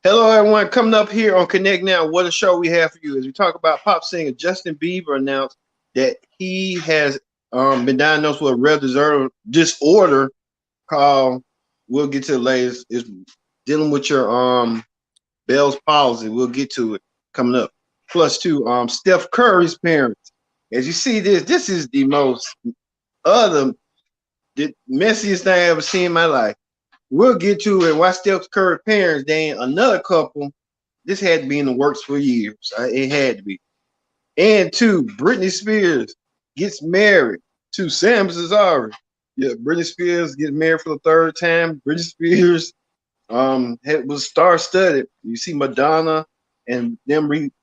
Hello, everyone. Coming up here on Connect Now, what a show we have for you as we talk about pop singer Justin Bieber announced that he has been diagnosed with a rare disorder called. We'll get to the latest. Is dealing with your Bell's palsy. We'll get to it coming up. Plus, two Steph Curry's parents. As you see this is the most other the messiest thing I ever seen in my life. We'll get to it. Why Steph Curry parents? They ain't another couple. This had to be in the works for years. It had to be. And two, Britney Spears gets married to Sam Cesare. Yeah, Britney Spears gets married for the third time. Britney Spears was star studded. You see Madonna and them recreating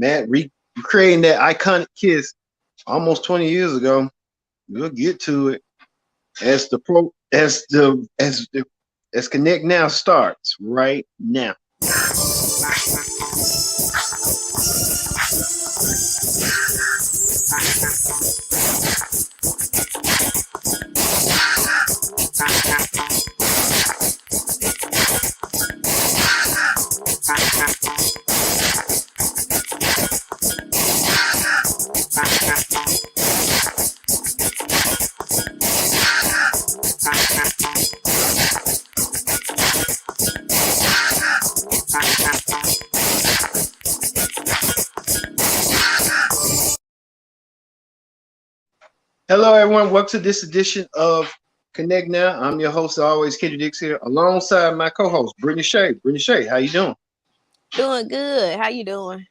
that iconic kiss almost 20 years ago. We'll get to it as Connect Now starts right now. Hello, everyone. Welcome to this edition of Connect Now. I'm your host, always, Kendra Dix here, alongside my co-host, Brittany Shea. Brittany Shea, how you doing? Doing good. How you doing?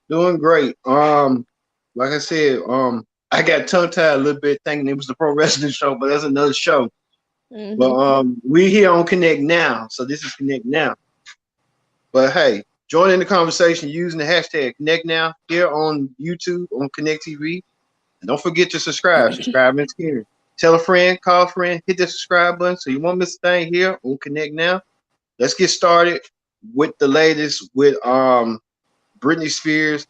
Doing great. Like I said, I got tongue tied a little bit thinking it was the pro wrestling show, but that's another show. But Mm-hmm. we here on Connect Now, so this is Connect Now. But hey, join in the conversation using the hashtag Connect Now here on YouTube on Connect TV. And don't forget to subscribe. Subscribe and scary. Tell a friend, call a friend, hit the subscribe button so you won't miss a thing here on Connect Now. Let's get started with the latest with Britney Spears.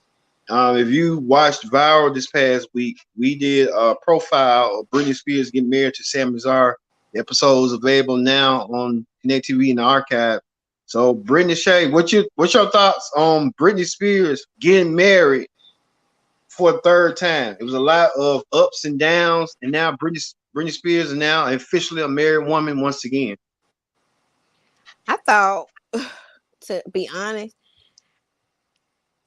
If you watched Viral this past week, we did a profile of Britney Spears getting married to Sam Lazar. The episode is available now on Connect TV in the archive. So, Britney Shea, what's your thoughts on Britney Spears getting married for a third time? It was a lot of ups and downs, and now Britney Spears is now officially a married woman once again. I thought, to be honest,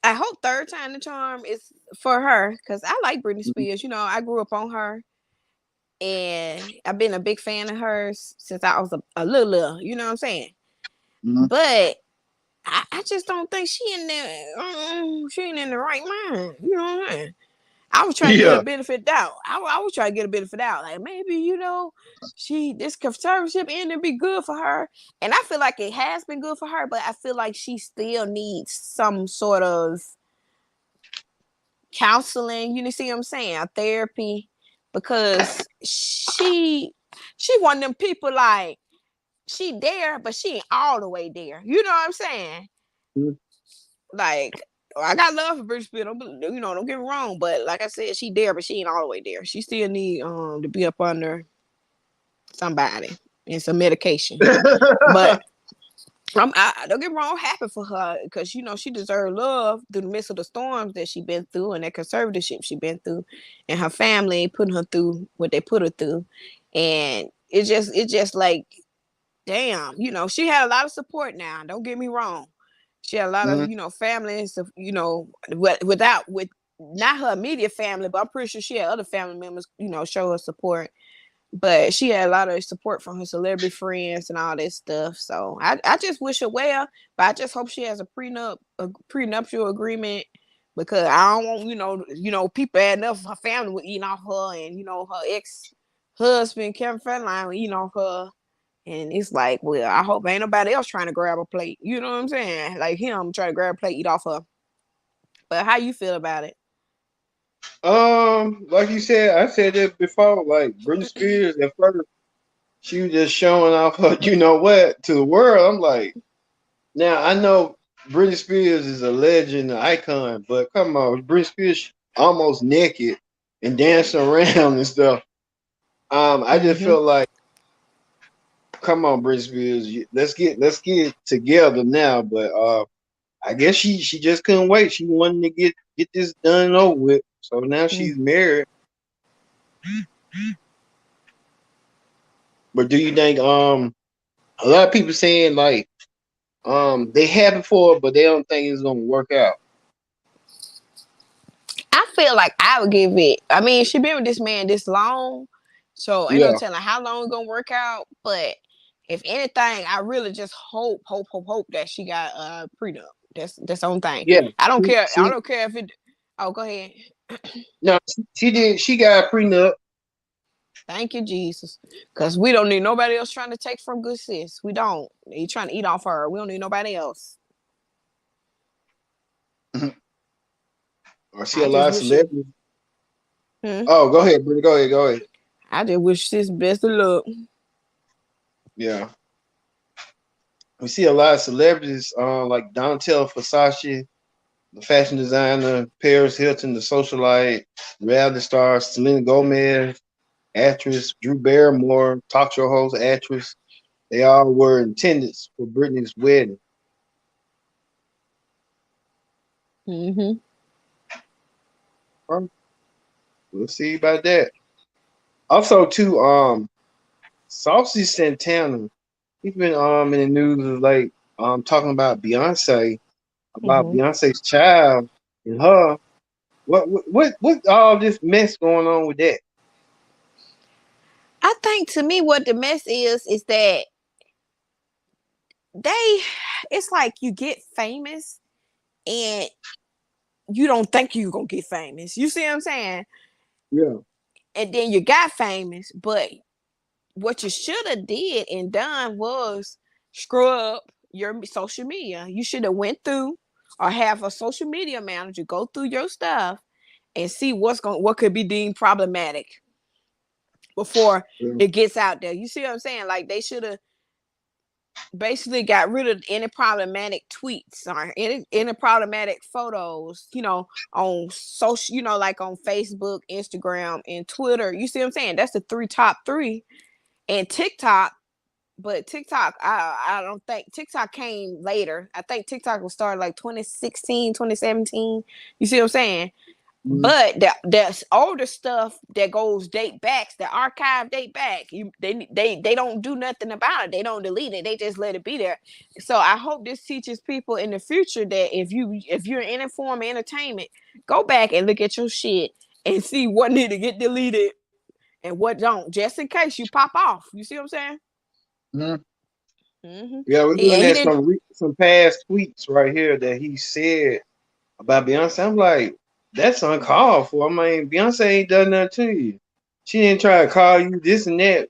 I hope third time the charm is for her because I like Britney Spears. You know, I grew up on her, and I've been a big fan of hers since I was a little. You know what I'm saying? Mm-hmm. But I just don't think she in there. She ain't in the right mind. You know what I mean? I was trying to get Yeah. a benefit doubt. I was trying to get a benefit out. Like maybe, this conservatorship ended be good for her. And I feel like it has been good for her, but I feel like she still needs some sort of counseling. You see what I'm saying? A therapy. Because she one of them people like she there, but she ain't all the way there. You know what I'm saying? Mm-hmm. Like I got love for Britney Spears. Don't get me wrong, but like I said, she there, but she ain't all the way there. She still need to be up under somebody and some medication. But I don't get me wrong, I'm happy for her because she deserves love through the midst of the storms that she been through and that conservatorship she been through, and her family putting her through what they put her through, and it's just like, damn, she had a lot of support now. Don't get me wrong. She had a lot of, family and stuff, with not her immediate family, but I'm pretty sure she had other family members, show her support. But she had a lot of support from her celebrity friends and all this stuff. So I just wish her well, but I just hope she has a prenuptial agreement because I don't want, people adding up her family would eat off her and, her ex-husband, Kevin Federline, would eat off her. And it's like, well, I hope ain't nobody else trying to grab a plate. You know what I'm saying? Like him trying to grab a plate, eat off her. But how you feel about it? Like you said, I said it before. Like Britney Spears, at first, she was just showing off her, you know what, to the world. I'm like, now I know Britney Spears is a legend, an icon, but come on, Britney Spears almost naked and dancing around and stuff. I just Mm-hmm. felt like come on, Britney Spears. Let's get together now. But I guess she just couldn't wait. She wanted to get this done and over with. So now Mm. she's married. But do you think a lot of people saying like they happy for it, but they don't think it's gonna work out. I feel like I would give it. I mean, she been with this man this long, so ain't no Yeah, telling how long it's gonna work out. But if anything, I really just hope that she got a prenup. That's the only thing. yeah. I don't care. I See, don't care if it. Oh, go ahead. no, she did. She got a prenup. Thank you, Jesus. Because we don't need nobody else trying to take from good sis. We don't. You trying to eat off her. We don't need nobody else. I see I a just lot of wish it. celebrities. Hmm? Oh, go ahead, Brittany. Go ahead. Go ahead. I just wish sis best of luck. Yeah, we see a lot of celebrities, like Donatella Versace, the fashion designer, Paris Hilton, the socialite, reality star, Selena Gomez, actress, Drew Barrymore, talk show host, actress. They all were in attendance for Britney's wedding. Mm-hmm. We'll see about that. Also, too, Saucy Santana, he's been in the news like talking about Mm-hmm. Beyonce's child and her. What all this mess going on with that? I think to me what the mess is that they it's like you get famous and you don't think you're gonna get famous. You see what I'm saying? Yeah. And then you got famous, but what you should have did and done was scrub your social media. You should have went through or have a social media manager go through your stuff and see what could be deemed problematic before Yeah. it gets out there. You see what I'm saying? Like they should have basically got rid of any problematic tweets or any problematic photos, on social, like on Facebook, Instagram, and Twitter. You see what I'm saying? That's the top three. And TikTok, but TikTok, I don't think TikTok came later. I think TikTok was started like 2016, 2017. You see what I'm saying? Mhm. But there's older stuff that goes date backs, the archive date back. They don't do nothing about it. They don't delete it. They just let it be there. So I hope this teaches people in the future that if you're in form of entertainment, go back and look at your shit and see what need to get deleted and what don't, just in case you pop off. You see what I'm saying? Mhm. Mm-hmm. Yeah, we're looking He at didn't. some past tweets right here that he said about Beyonce. I'm like, that's uncalled for. I mean, Beyonce ain't done nothing to you. She didn't try to call you this and that.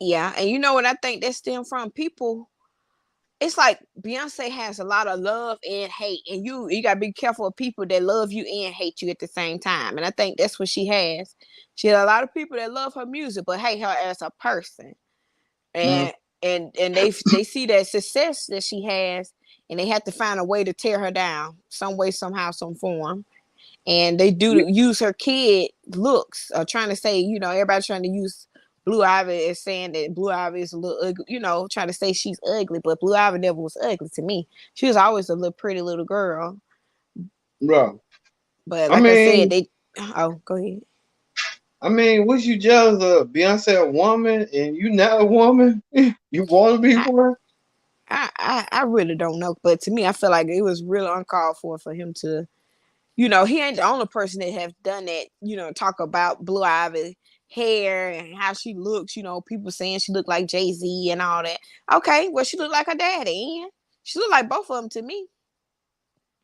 Yeah, and you know what I think that stem from people. It's like Beyonce has a lot of love and hate, and you gotta be careful of people that love you and hate you at the same time. And I think that's what she has. She has a lot of people that love her music but hate her as a person. Mhm. And they see that success that she has, and they have to find a way to tear her down some way, somehow, some form. And they do use her kid looks, trying to say, everybody trying to use Blue Ivy as saying that Blue Ivy is a little ugly, trying to say she's ugly, but Blue Ivy never was ugly to me. She was always a little pretty little girl. Bro, But I like I said, mean, they oh, go ahead. was you jealous of Beyonce a woman and you not a woman? You want to be I, one? I really don't know. But to me, I feel like it was really uncalled for him to, he ain't the only person that have done that, talk about Blue Ivy hair and how she looks, people saying she looked like Jay-Z and all that. Okay, well, she looked like her daddy, and she looked like both of them to me.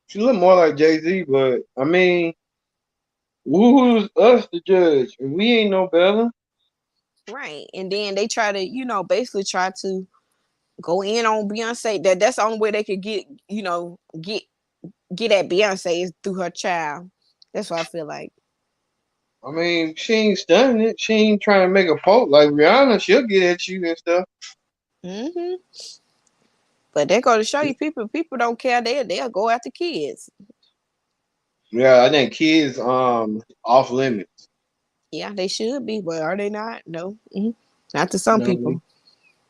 She look more like Jay-Z, but I mean, who's us to judge? We ain't no better. Right. And then they try to, basically try to go in on Beyonce. That's the only way they could get at Beyonce is through her child. That's what I feel like. I mean, she ain't stunning it. She ain't trying to make a poke like Rihanna. She'll get at you and stuff. Hmm. But they go to show you people don't care. They'll go after kids. Yeah, I think kids off limits. Yeah, they should be, but are they not? No. Not to some No, people.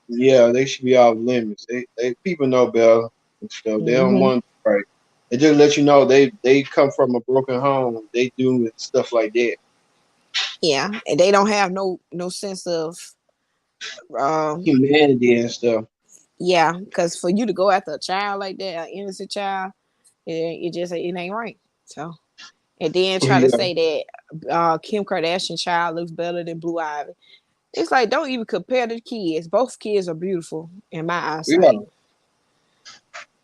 Yeah, they should be off limits. They people know better and stuff. They don't Hmm. want right. They just let you know they come from a broken home. They do stuff like that. Yeah, and they don't have no sense of um Humanity and stuff. yeah, because for you to go after a child like that, an innocent child, it just it ain't right. So and then Oh try to yeah, say that Kim Kardashian child looks better than Blue Ivy. It's like don't even compare the kids. Both kids are beautiful in my eyesight.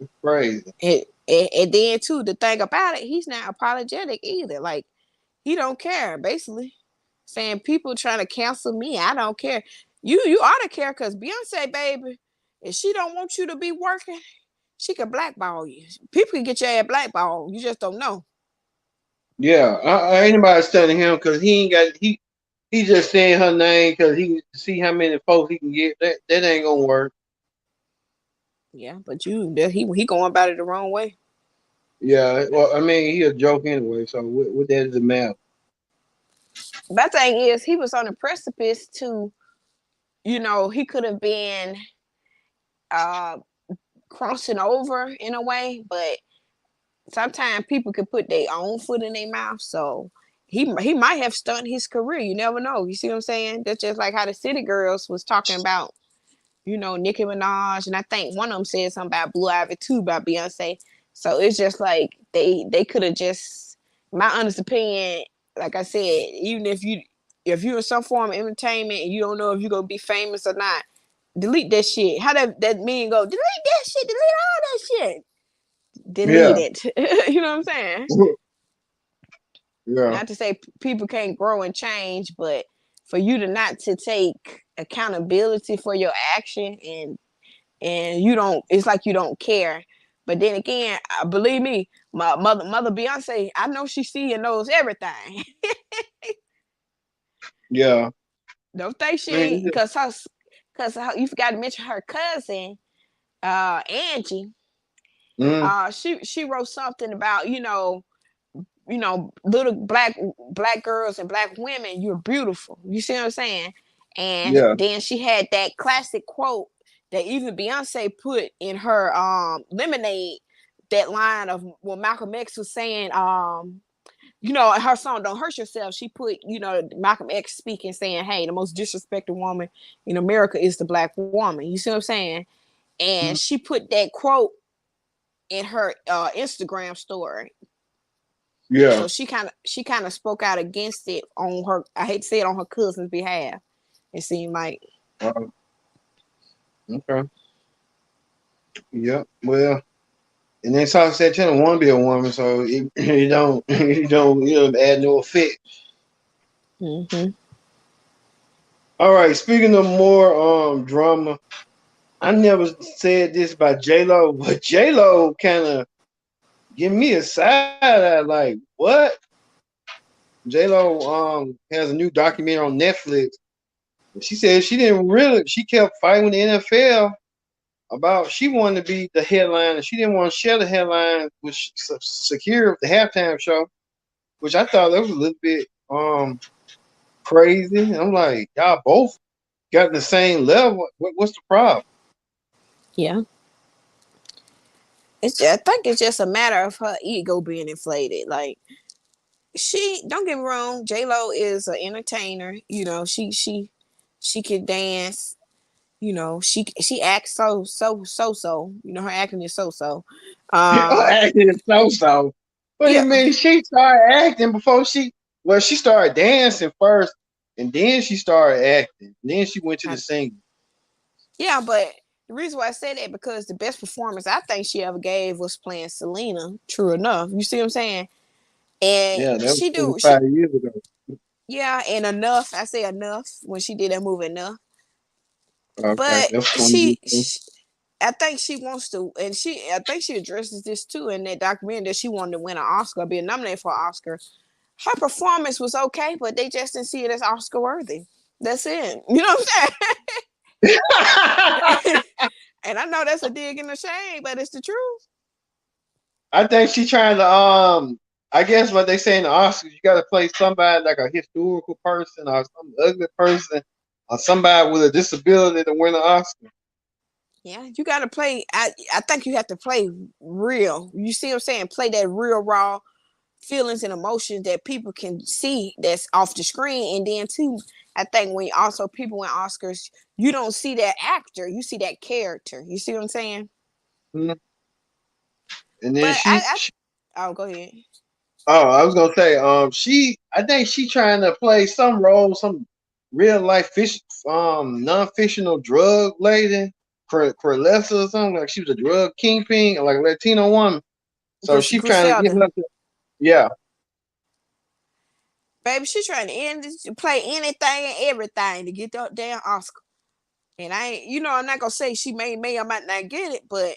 yeah, crazy. And then too, the thing about it, he's not apologetic either. Like he don't care. Basically, saying people trying to cancel me, I don't care. You ought to care because Beyonce, baby, if she don't want you to be working, she could blackball you. People can get your ass blackballed. You just don't know. Yeah, ain't nobody studying him because he ain't got he just saying her name because he see how many folks he can get. That ain't gonna work. Yeah, but he going about it the wrong way. Yeah, well, I mean he a joke anyway. So what that does it matter? My thing is, he was on the precipice to, he could have been uh crossing over in a way, but sometimes people could put their own foot in their mouth. So he might have stunned his career. You never know. You see what I'm saying? That's just like how the City Girls was talking about, Nicki Minaj, and I think one of them said something about Blue Ivy too about Beyonce. So it's just like they could have just, my honest opinion, like I said, even if you're in some form of entertainment and you don't know if you're gonna be famous or not, delete that shit. How that mean go? Delete that shit. Delete all that shit. Delete Yeah, it. You know what I'm saying? yeah, Not to say people can't grow and change, but for you to not to take accountability for your action and you don't, it's like you don't care. But then again, believe me, my mother Beyonce, I know she see and knows everything. yeah. Don't think I she mean, because you forgot to mention her cousin, Angie. mm, She wrote something about, little black girls and black women, you're beautiful. You see what I'm saying? And yeah, then she had that classic quote that even Beyonce put in her Lemonade, that line of when Malcolm X was saying, her song Don't Hurt Yourself, she put, Malcolm X speaking, saying, hey, the most disrespected woman in America is the black woman. You see what I'm saying? And mm, she put that quote in her Instagram story. yeah. So she kind of spoke out against it on her. I hate to say it, on her cousin's behalf. It seemed like. Okay. Yep. Well, and then Saucy said Channel want to be a woman, so you don't you don't add no effect. Mm-hmm. All right. Speaking of more drama, I never said this about J Lo, but J Lo kind of give me a side eye. Like what? J Lo has a new documentary on Netflix. She said she didn't really. She kept fighting with the NFL about she wanted to be the headline and she didn't want to share the headline with secure the halftime show, which I thought that was a little bit crazy. I'm like, y'all both got the same level. What's the problem? Yeah. I think it's just a matter of her ego being inflated. Like she, don't get me wrong, J Lo is an entertainer. She can dance. She acts so. Her acting is so. Her Uh, acting is so. What do you yeah, mean? She started acting before she started dancing first, and then she started acting. And then she went to the I, singing. yeah, but the reason why I say that because the best performance I think she ever gave was playing Selena. True enough, you see what I'm saying? And Yeah, that was she do she 25 years ago. yeah, and enough. I say enough when she did that movie enough. Okay, But that's 20 years ago. I think she wants to, and I think she addresses this too in that documentary that she wanted to win an Oscar, be nominated for an Oscar. Her performance was okay, but they just didn't see it as Oscar worthy. That's it. You know what I'm saying? And I know that's a dig in the shade, but it's the truth. I think she's trying to I guess what they say in the Oscars, you gotta play somebody like a historical person or some ugly person somebody with a disability to win an Oscar. Yeah, you gotta play. I think you have to play real. You see what I'm saying? Play that real raw feelings and emotions that people can see that's off the screen. And then too, I think when also people win Oscars, you don't see that actor, you see that character. You see what I'm saying? Mhm. And then But oh, go ahead. oh, I was gonna say, I think she trying to play some role, some real life non-fictional drug lady, Corlessa or something. Like she was a drug kingpin, like a Latino woman. So she's trying to get Griselda. her yeah. Baby, she trying to play anything and everything to get that damn Oscar. And I ain't, I'm not gonna say she may or might not get it, but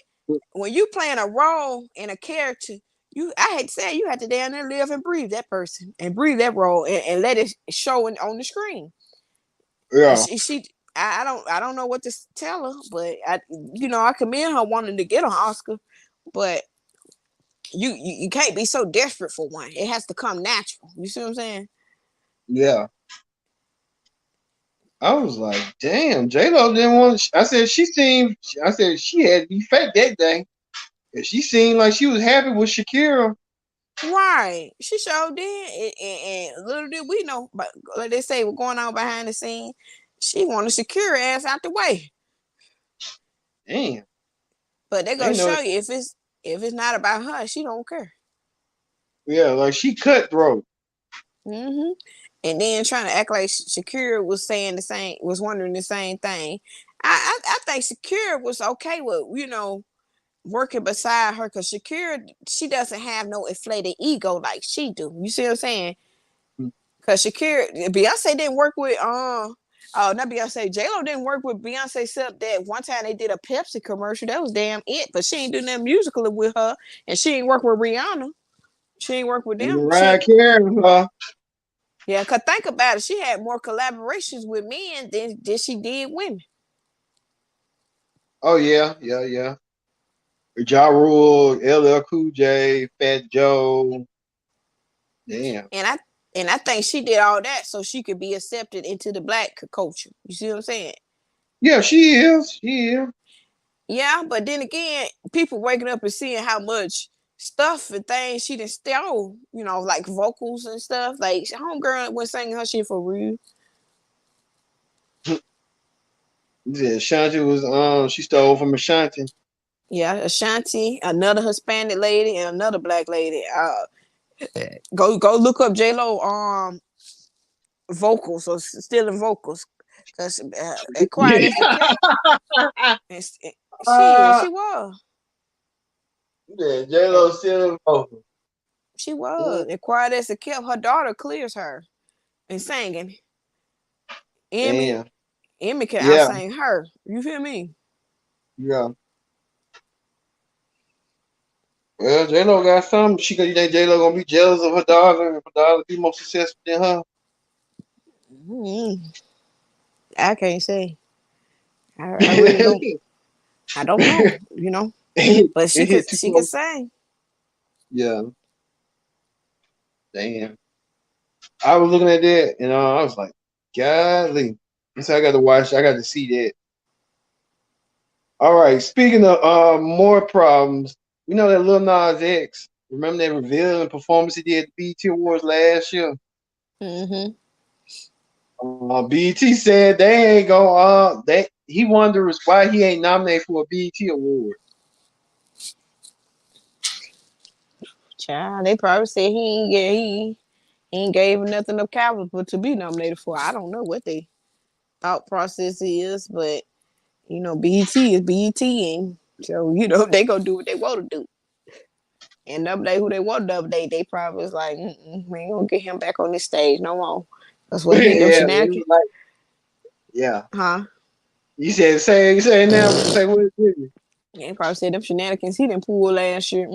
when you playing a role in a character, I hate to say you have to down there live and breathe that person and breathe that role and let it show on the screen. And Yeah. I don't know what to tell her, but I commend her wanting to get an Oscar, but you can't be so desperate for one. It has to come natural. You see what I'm saying? Yeah. I was like, damn, J Lo didn't want. I said she seemed. I said she had to be fake that day. And she seemed like she was happy with Shakira. Right. She sure did. And little did we know, but like they say, we're going on behind the scene. She wanted to secure her ass out the way. Damn, But they're I gonna know. show you if it's not about her, she don't care. Yeah, like she cutthroat. Mm-hmm. And then trying to act like Shakira was saying was wondering the same thing. I think Shakira was okay with working beside her because Shakira, she doesn't have no inflated ego like she do. You see what I'm saying? Because Shakira, Beyonce didn't work with not Beyonce, J-Lo didn't work with Beyonce except that one time they did a Pepsi commercial. That was damn it. But she ain't doing that musical with her, and she ain't work with Rihanna. She ain't work with And them. Mariah Carey, Yeah, cause think about it, she had more collaborations with men than she did women. oh yeah, yeah, yeah. Ja Rule, LL Cool J, Fat Joe. Damn. And I think she did all that so she could be accepted into the black culture. You see what I'm saying? Yeah, she is. She is. Yeah, but then again, people waking up and seeing how much stuff and things she done stole, like vocals and stuff. Like homegirl was singing her shit for real. Yeah, Ashanti was she stole from Ashanti. Yeah, Ashanti, another Hispanic lady, and another black lady. Go look up J Lo vocals or stealing vocals, cause quiet Yeah. as it kept. And uh, she was. yeah, J Lo still vocal. She was. And quiet as it kept, her daughter clears her and singing. Emmy, Damn. Emmy can Yeah, outsing her. You feel me? yeah. Well, J Lo got something. You think J Lo gonna be jealous of her daughter if her daughter be more successful than her? Mm, I can't say. I really don't. I don't know. But It hit too she could close. sing. Yeah, damn. I was looking at that and I was like, golly. And so I got to watch. I got to see that. All right. Speaking of more problems, we know that Lil Nas X. Remember that revealing performance he did at the BET Awards last year? Mm-hmm. BET said they ain't gonna. That he wonders why he ain't nominated for a BET award. Child, they probably said he ain't gave nothing of caliber to be nominated for. I don't know what they thought process is, but BET is BET, and so they gonna do what they want to do. And nominate who they want to nominate. They probably was like, we ain't gonna get him back on this stage no more. That's what hit them Yeah, it shenanigans, was like, yeah. huh? You say now, say what it is. They probably said them shenanigans he didn't pull last year.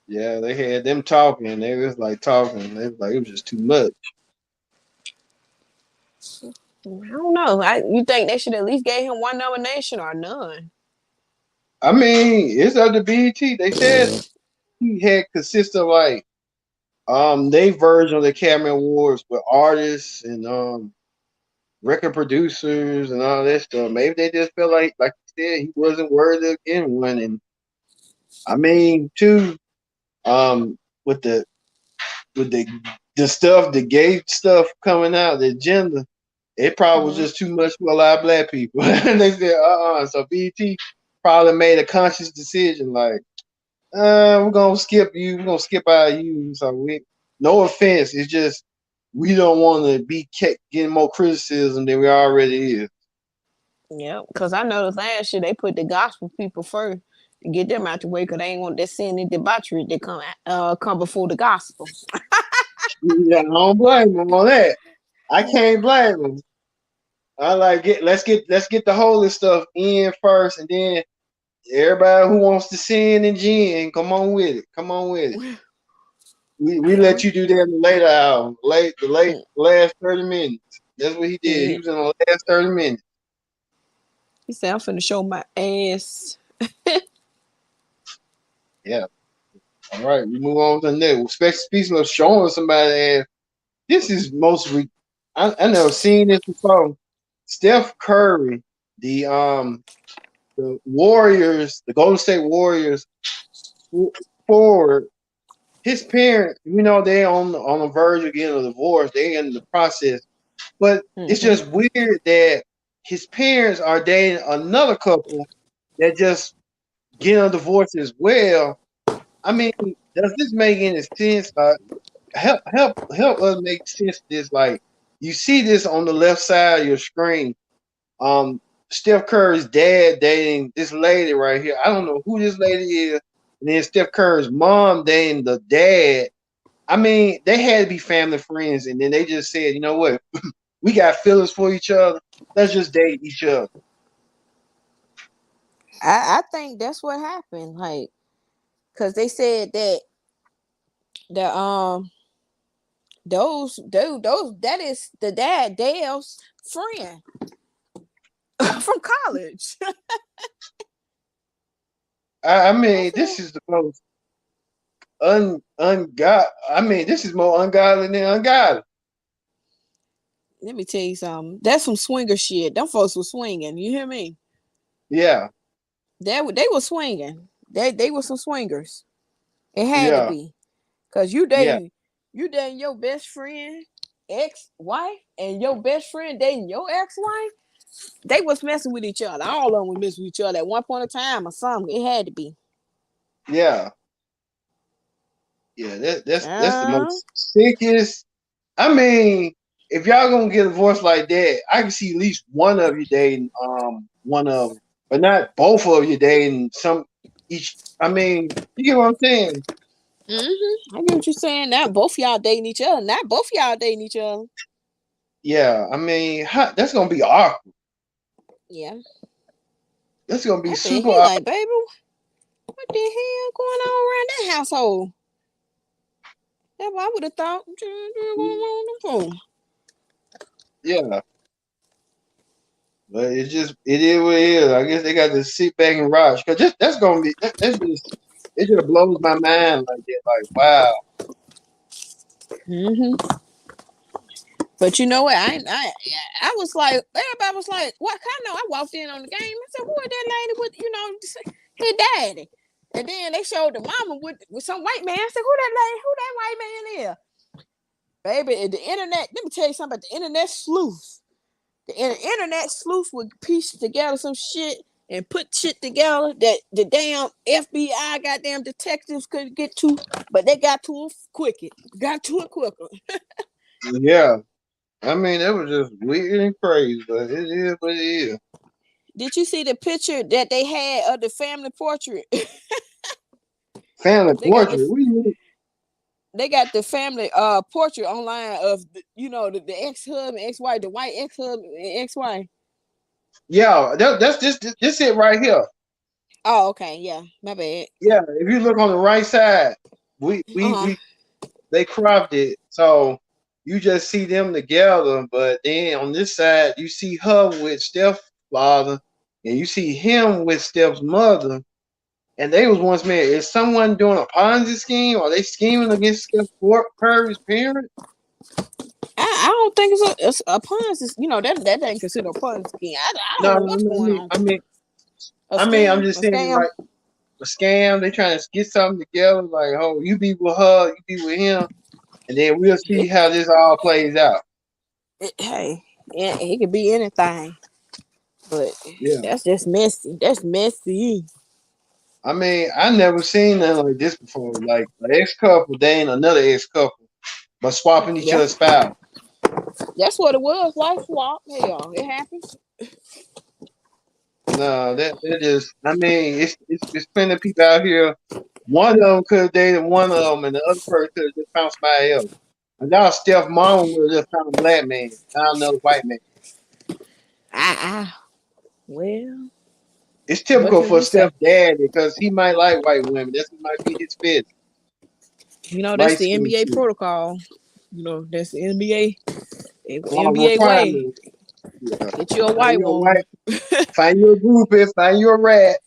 Yeah, they had them talking. They was like talking. They was like it was just too much. I don't know. You think they should at least gave him one nomination or none? I mean, it's up to BET. They said he had consist of like they version of the Academy Awards with artists and record producers and all that stuff. Maybe they just felt like you said, he wasn't worthy of getting one. And I mean, too, um, with the stuff, the gay stuff coming out, the agenda, it probably was Mm-hmm. just too much for a lot of black people. And they said, So BT probably made a conscious decision, like, we're gonna skip you, we're gonna skip out you. So we, no offense, it's just we don't want to be kept getting more criticism than we already is. Yeah, because I noticed last year they put the gospel people first to get them out the way because they ain't want that sin and debauchery to come before the gospel. Yeah, I don't blame them on that. I can't blame them. I like it. Let's get the holy stuff in first, and then everybody who wants to sin and gin, come on with it. Come on with it. We Yeah. let you do that in the later hour, the last 30 minutes. That's what he did. He Yeah. was in the last 30 minutes. He said, I'm finna show my ass. Yeah. All right, we move on to the next. Speaking of showing somebody ass, this is I never seen this before. Steph Curry, the Warriors, the Golden State Warriors forward. His parents, they on the verge of getting a divorce. They in the process, but it's Mm-hmm. just weird that his parents are dating another couple that just getting a divorce as well. I mean, does this make any sense? Help us make sense of this. Like, you see this on the left side of your screen. Um, Steph Curry's dad dating this lady right here. I don't know who this lady is. And then Steph Curry's mom dating the dad. I mean, they had to be family friends, and then they just said, you know what, we got feelings for each other. Let's just date each other. I think that's what happened. Like, because they said that the those that is the dad Dale's friend from college. I I mean, said, this is the most I mean, this is more ungodly than ungodly. let me tell you something. That's some swinger shit. Them folks were swinging. You hear me? Yeah, They were swinging. They were some swingers. It had to yeah, be because yeah, you dating your best friend ex wife and your best friend dating your ex wife. They was messing with each other. All of them was messing with each other at one point in time or something. It had to be. yeah, yeah. That's the Uh, most sickest. I mean, if y'all gonna get a divorce like that, I can see at least one of you dating one of them, but not both of you dating some each. I mean, you get what I'm saying? I get what you're saying. Now both y'all dating each other. Not both y'all dating each other. Yeah, I mean, that's gonna be awkward. Yeah. That's gonna be I think super he awkward. like, baby, what the hell going on around that household? That's what I would have thought. What you going on? Yeah, but it is what it is. I guess they got to sit back and watch because that's gonna be that's just it just blows my mind like that. Like, wow, Mm-hmm. But you know what? I was like, everybody was like, what? I know. I walked in on the game. I said, who is that lady with, his daddy? And then they showed the mama with some white man. I said, who that lady? Who that white man is? Baby, the internet. Let me tell you something about the internet sleuth. The internet sleuth would piece together some shit and put shit together that the damn FBI goddamn detectives couldn't get to, but they got to it quicker. Got to it quicker. yeah. I mean, that was just weird and crazy, but it is what it is. Did you see the picture that they had of the family portrait? Family they got portrait. the What do you mean? they got the family portrait online of the ex husband, ex wife, the white ex husband, ex wife. Yeah, that's this it right here. Oh, okay, yeah, my bad. Yeah, if you look on the right side, we we Uh huh. we they cropped it so you just see them together, but then on this side you see her with Steph's father, and you see him with Steph's mother, and they was once married. Is someone doing a Ponzi scheme? Are they scheming against Steph Curry's parents? I don't think it's a Ponzi. You know that ain't considered a Ponzi scheme. I don't No, know what's going on. A I'm scam, just a saying scam. like a scam. They trying to get something together. Like, oh, you be with her, you be with him, and then we'll see how this all plays out. Hey, it could be anything, but Yeah. that's just messy. That's messy. I mean, I never seen nothing like this before. Like an ex couple dating another ex couple, but swapping each Yeah, other's spouse. that's what it was. Life swap. Hell, it happens. No, that just. I mean, it's plenty of people out here. One of them could have dated one of them, and the other person could have just found somebody else. And now Steph Mom would have just found a black man, not another white man. Well, It's what typical can for we say? Steph's dad because he might like white women. That's what might be his fit. You know, that's Light the skin NBA shit. protocol. You know, that's the NBA. NBA way. Requirements. Yeah. Get you a Find white your woman. white. Find your groupie. Find your rat.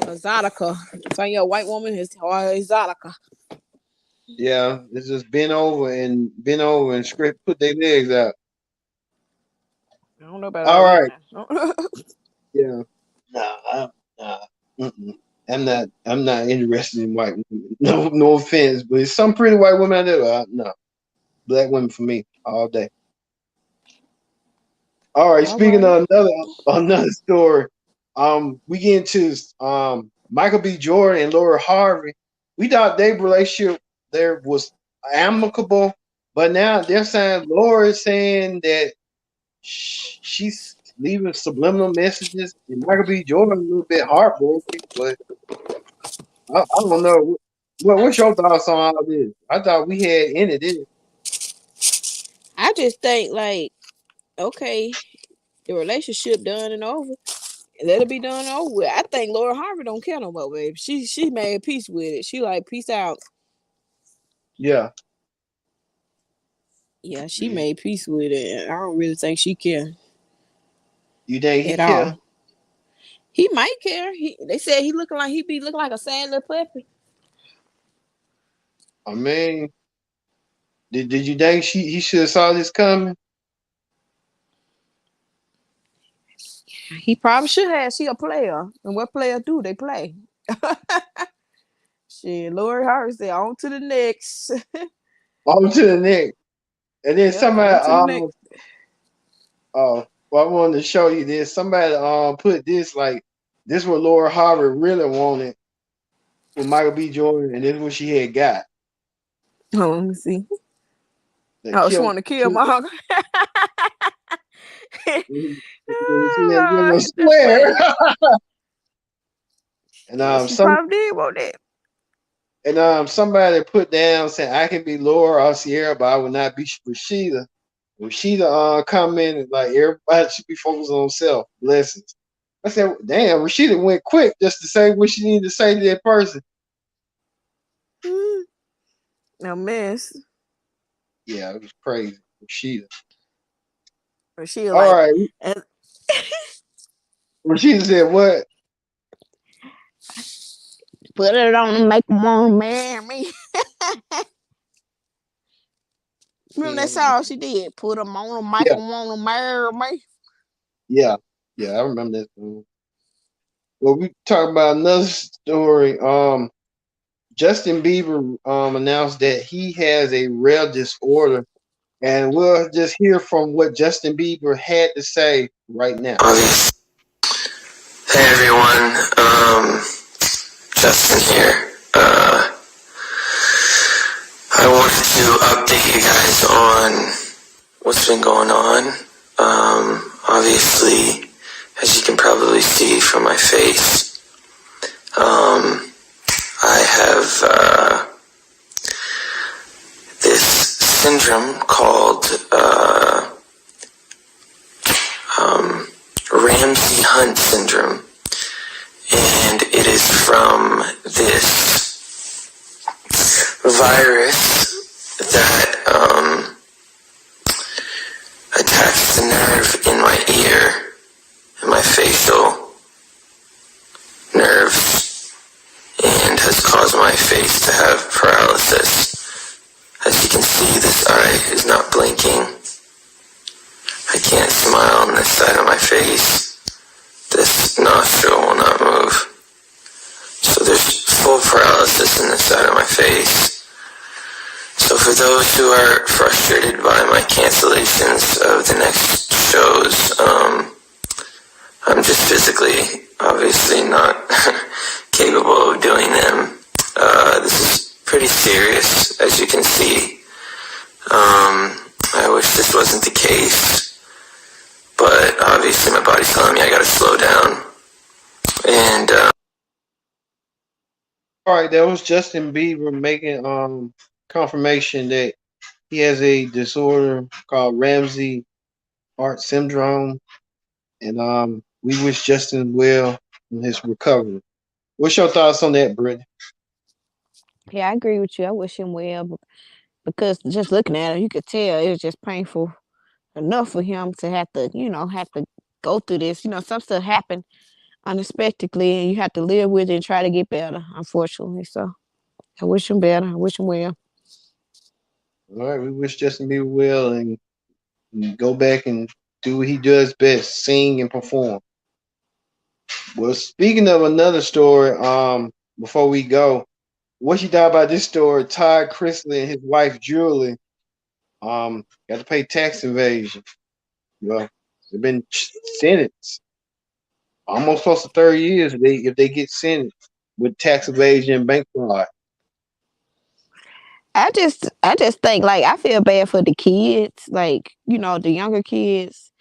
Exotica. Find your white woman or exotica. Yeah, it's just bent over and script put their legs out. I don't know about All all that right. now. Yeah. Nah. Mm-mm. I'm not interested in white women. No offense, but it's some pretty white women out there. No, black women for me all day. All right. All Speaking right. of another story, we get into Michael B. Jordan and Laura Harvey. We thought their relationship there was amicable, but now they're saying Laura is saying that she's leaving subliminal messages, and Michael B. Jordan a little bit heartbroken, but I don't know. What's your thoughts on all this? I thought we had ended it. I just think like, okay, the relationship done and over. Let it be done and over with. I think Laura Harvey don't care no more, baby. She made peace with it. She like peace out. Yeah. Yeah, she made peace with it. I don't really think she care You think he at care? all. He might care. They said he be looking like a sad little puppy. I mean, did you think he should have saw this coming? He probably should have. She a player, and what players do they play? Shit, Lori Harvey said on to the next. On to the next. And then Yep, somebody on to the next. well, I wanted to show you this. Somebody put this like this what Laura Harvey really wanted with Michael B. Jordan, and this is what she had got. Oh, let me see. They Oh, she killed want to kill two. my uncle. She had given a That's swear. funny. And Yeah, she probably did want that. somebody put down saying I can be Laura or Sierra, but I would not be Rashida. Rashida commented like everybody should be focused on self. Blessings. I said, damn, Rashida went quick just to say what she needed to say to that person. A mess. Yeah, it was crazy. Rashida. Rashida All like, right. Rashida said what? put it on and make them want to marry me. Remember that song she did? Put them on and make Yeah, them want to marry me. yeah, I remember that song. Well, we talk about another story. Justin Bieber announced that he has a rare disorder, and we'll just hear from what Justin Bieber had to say right now. Hey everyone, Justin here. I wanted to update you guys on what's been going on. Obviously, as you can probably see from my face, I have this syndrome called Ramsay Hunt syndrome, and it is from this virus that attacks the nerve in my ear and my facial nerves and has caused my face to have paralysis. As you can see, this eye is not blinking. smile on this side of my face. This nostril will not move. So there's full paralysis in this side of my face. So for those who are frustrated by my cancellations of the next shows, I'm just physically, obviously not capable of doing them. This is pretty serious, as you can see. I wish this wasn't the case, but obviously my body's telling me I gotta slow down. And, All right, that was Justin Bieber making confirmation that he has a disorder called Ramsey Art Syndrome, and we wish Justin well in his recovery. What's your thoughts on that, Brittany? Yeah, I agree with you. I wish him well because just looking at him, you could tell it was just painful enough for him to have to go through this. Some stuff happen unexpectedly, and you have to live with it and try to get better. Unfortunately, so I wish him better. I wish him well. All right, we wish Justin Bieber well and go back and do what he does best, sing and perform. Well, speaking of another story, before we go, what you thought about this story? Todd Chrisley and his wife Julie, got to pay tax evasion. Well, they've been sentenced almost close to 30 years if they get sentenced with tax evasion and bank fraud. I just think like I feel bad for the kids, like the younger kids.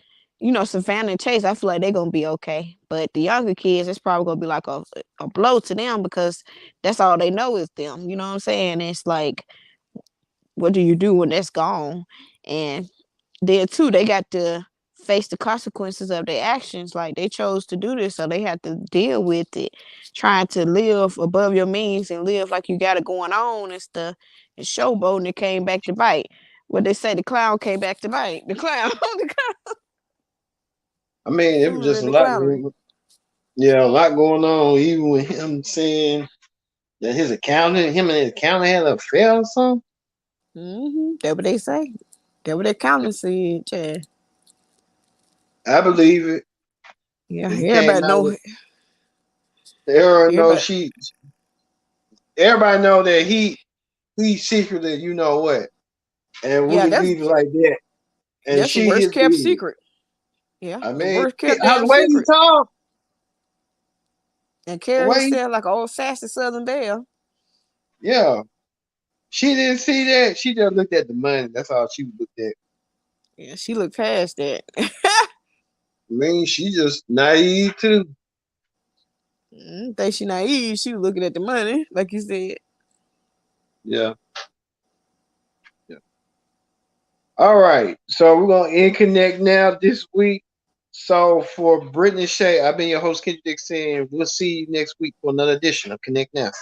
Savannah and Chase, I feel like they're gonna be okay. But the younger kids, it's probably gonna be like a blow to them because that's all they know is them. You know what I'm saying? It's like, what do you do when that's gone? And then too, they got to face the consequences of their actions. Like they chose to do this, so they have to deal with it. Trying to live above your means and live like you got it going on and stuff. And showboating, it came back to bite. What they say, the clown came back to bite. The clown, I mean, it was fooling just and a the lot. clowning. Yeah, a lot going on. Even with him saying that him and his accountant had an affair or something. That what they say. That what the accountant said. Yeah, I believe it. yeah. He came Everybody out know. with everyone know Everybody. she. Everybody know that he secretly, you know what, and we Yeah, can that's leave it like that. And that's the she worst his kept believe. secret. Yeah, I the mean, worst kept the damn way he secret. talk, And the carry way herself like an old sassy Southern belle. yeah, she didn't see that. She just looked at the money. That's all she looked at. Yeah, she looked past that. I mean, she just naive too. Think she naive. She was looking at the money, like you said. Yeah. Yeah. All right. So we're gonna end connect now this week. So for Brittany Shay, I've been your host, Kendrick Dixon. We'll see you next week for another edition of Connect Now.